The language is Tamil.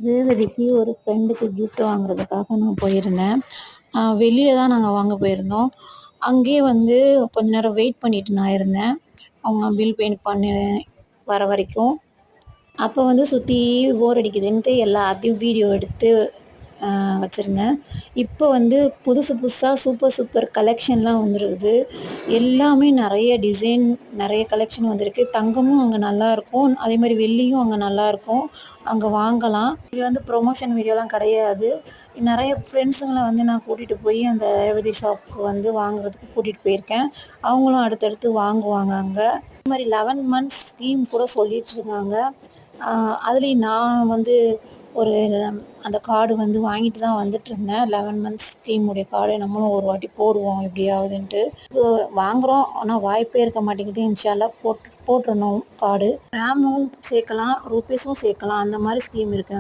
ரேவதிக்கு ஒரு ஃப்ரெண்டுக்கு கிஃப்ட் வாங்குறதுக்காக நான் போயிருந்தேன். வெளியில தான் நாங்கள் வாங்க போயிருந்தோம். அங்கேயே வந்து கொஞ்ச நேரம் வெயிட் பண்ணிட்டு நான் இருந்தேன். அவங்க பில் பே பண்ணி வர வரைக்கும். அப்போ வந்து சுற்றி போர் அடிக்குதுன்ட்டு எல்லாத்தையும் வீடியோ எடுத்து வச்சுருந்தேன். இப்போ வந்து புதுசு புதுசாக சூப்பர் கலெக்ஷன்லாம் வந்துருக்குது. எல்லாமே நிறைய டிசைன், நிறைய கலெக்ஷன் வந்திருக்கு. தங்கமும் அங்கே நல்லாயிருக்கும். அதேமாதிரி வெள்ளியும் அங்கே நல்லாயிருக்கும். அங்கே வாங்கலாம். இது வந்து ப்ரொமோஷன் வீடியோலாம் கிடையாது. நிறைய ஃப்ரெண்ட்ஸுங்களை வந்து நான் கூட்டிகிட்டு போய் அந்த ரேவதி ஷாப்புக்கு வந்து வாங்குறதுக்கு கூட்டிகிட்டு போயிருக்கேன். அவங்களும் அடுத்தடுத்து வாங்குவாங்க அங்கே. இது மாதிரி 11 மந்த்ஸ் ஸ்கீம் கூட சொல்லிட்டு இருந்தாங்க. அதுலேயும் நான் வந்து ஒரு அந்த கார்டு வந்து வாங்கிட்டு தான் வந்துட்டுருந்தேன். 11 மந்த்ஸ் ஸ்கீமுடைய கார்டு நம்மளும் ஒரு வாட்டி போடுவோம் எப்படியாவதுன்ட்டு. வாங்குகிறோம், ஆனால் வாய்ப்பே இருக்க மாட்டேங்குது. இன்ஷா அல்லாஹ் போட்டுறணும் கார்டு. கிராமும் சேர்க்கலாம், ருப்பீஸும் சேர்க்கலாம். அந்த மாதிரி ஸ்கீம் இருக்குங்க.